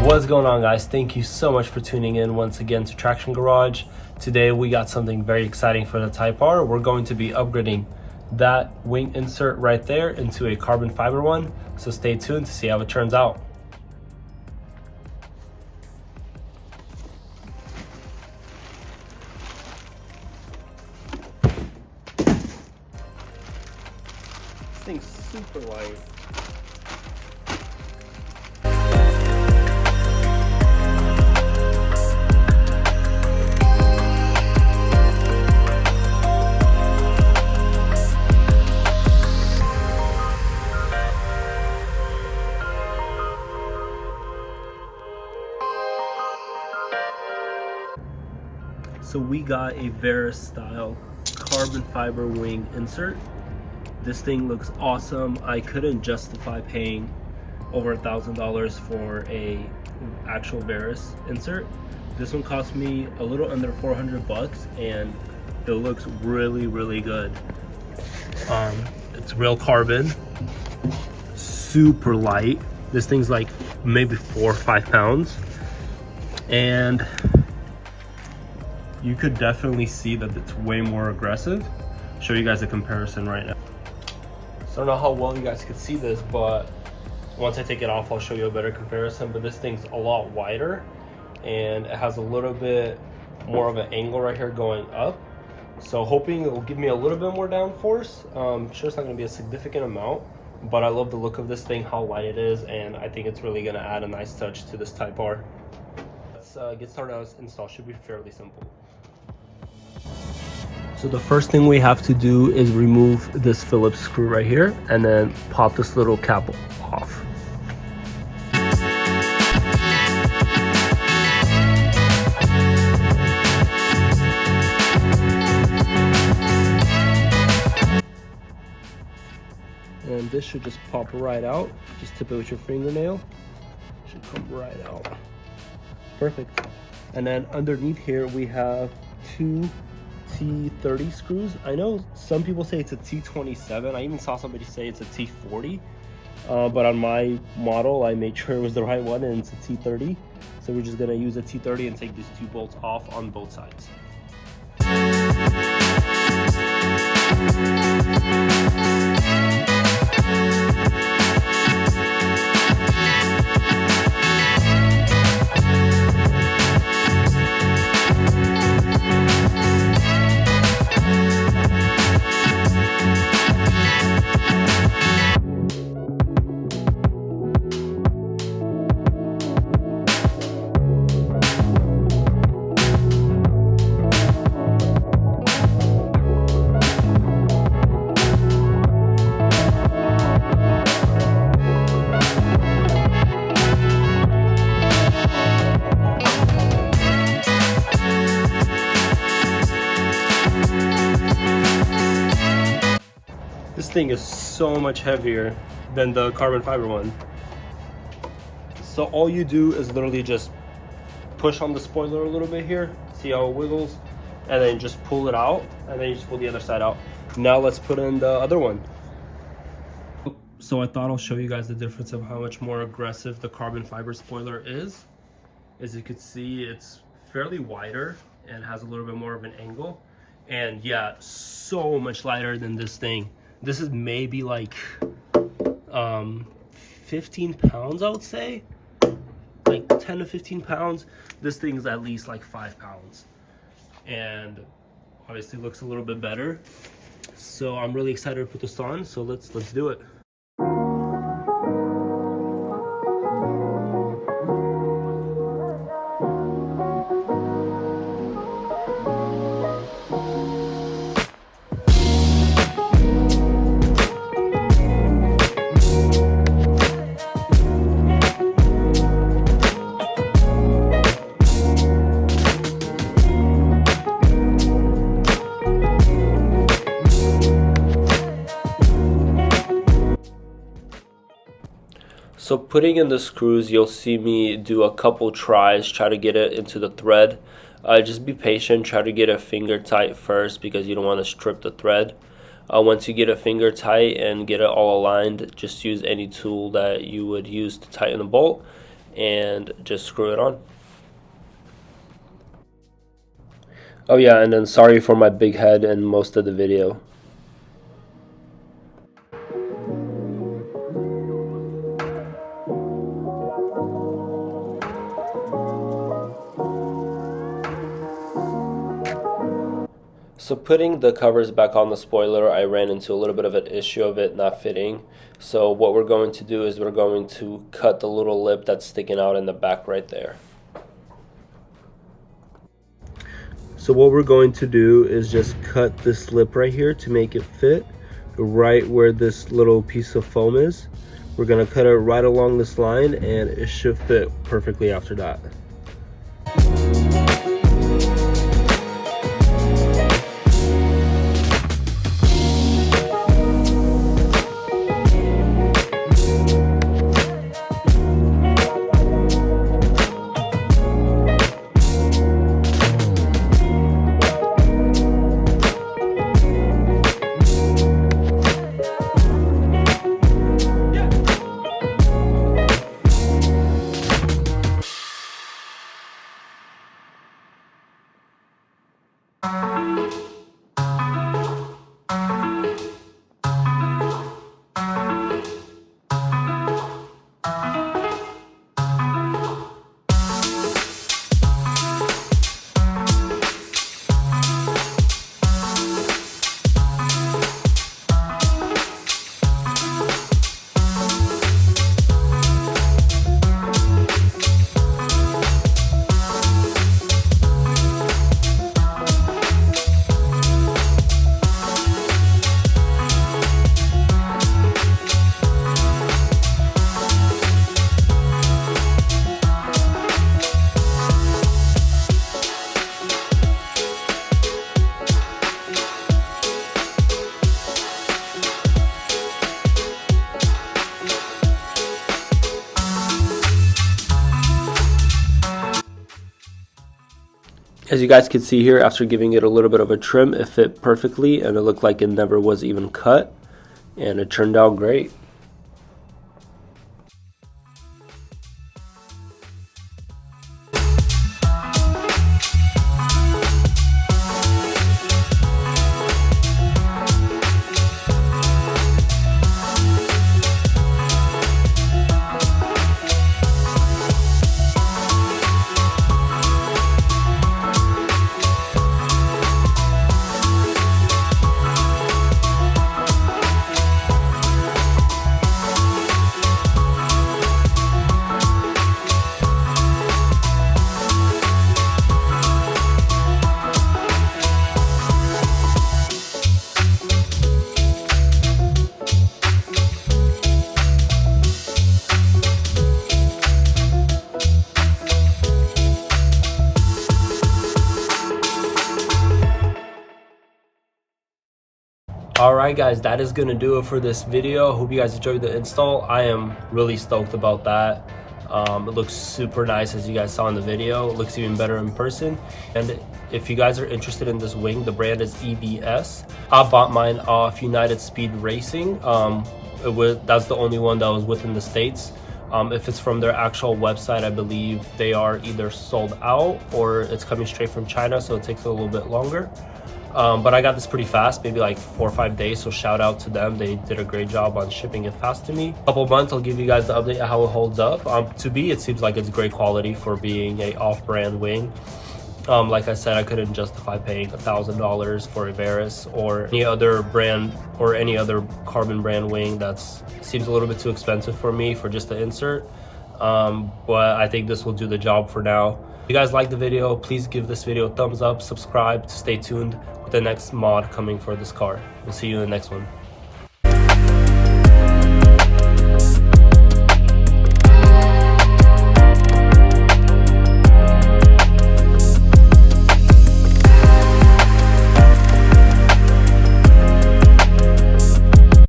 What's going on, guys? Thank you so much for tuning in once again to Traction Garage. Today we got something very exciting for the Type R. We're going to be upgrading that wing insert right there into a carbon fiber one, so stay tuned to see how it turns out. This thing's super light. So we got a Varis style carbon fiber wing insert. This thing looks awesome. I couldn't justify paying over $1,000 for a actual Varis insert. This one cost me a little under 400 bucks and it looks really good. It's real carbon, super light. This thing's like maybe 4 or 5 pounds, and you could definitely see that it's way more aggressive. Show you guys a comparison right now. So I don't know how well you guys could see this, but once I take it off, I'll show you a better comparison. But this thing's a lot wider and it has a little bit more of an angle right here going up. So hoping it will give me a little bit more downforce. I'm sure it's not gonna be a significant amount, but I love the look of this thing, how light it is, and I think it's really gonna add a nice touch to this Type R. Let's get started on this install. Should be fairly simple. So the first thing we have to do is remove this Phillips screw right here and then pop this little cap off. And this should just pop right out. Just tip it with your fingernail. Should come right out. Perfect. And then underneath here we have two T30 screws. I know some people say it's a T27. I even saw somebody say it's a T40. But on my model, I made sure it was the right one and it's a T30. So we're just gonna use a T30 and take these 2 bolts off on both sides. This thing is so much heavier than the carbon fiber one. So all you do is literally just push on the spoiler a little bit here, see how it wiggles, and then just pull it out, and then you just pull the other side out. Now let's put in the other one. So I thought I'll show you guys the difference of how much more aggressive the carbon fiber spoiler is. As you can see, it's fairly wider and has a little bit more of an angle. And yeah, so much lighter than this thing. This is maybe like 15 pounds, I would say. Like 10 to 15 pounds. This thing's at least like 5 pounds. And obviously looks a little bit better. So I'm really excited to put this on. So let's do it. So putting in the screws, you'll see me do a couple tries, try to get it into the thread. Just be patient, try to get a finger tight first because you don't want to strip the thread. Once you get a finger tight and get it all aligned, just use any tool that you would use to tighten the bolt. and just screw it on. Oh yeah, and then sorry for my big head in most of the video. So putting the covers back on the spoiler, I ran into a little bit of an issue of it not fitting. So what we're going to do is we're going to cut the little lip that's sticking out in the back right there. So what we're going to do is just cut this lip right here to make it fit right where this little piece of foam is. We're going to cut it right along this line and it should fit perfectly after that. As you guys can see here, after giving it a little bit of a trim, it fit perfectly and it looked like it never was even cut, and it turned out great. Alright guys, that is going to do it for this video. Hope you guys enjoyed the install. I am really stoked about that. It looks super nice, as you guys saw in the video. It looks even better in person. And if you guys are interested in this wing, the brand is EBS. I bought mine off United Speed Racing. That's the only one that was within the States. If it's from their actual website, I believe they are either sold out or it's coming straight from China, so it takes a little bit longer. But I got this pretty fast, maybe like 4 or 5 days, so shout out to them. They did a great job on shipping it fast to me. A couple months, I'll give you guys the update of how it holds up. To me, it seems like it's great quality for being a off-brand wing. Like I said, I couldn't justify paying $1,000 for a Varis or any other brand or any other carbon brand wing. That seems a little bit too expensive for me for just the insert. But I think this will do the job for now. If you guys like the video, please give this video a thumbs up, subscribe to stay tuned with the next mod coming for this car. We'll see you in the next one.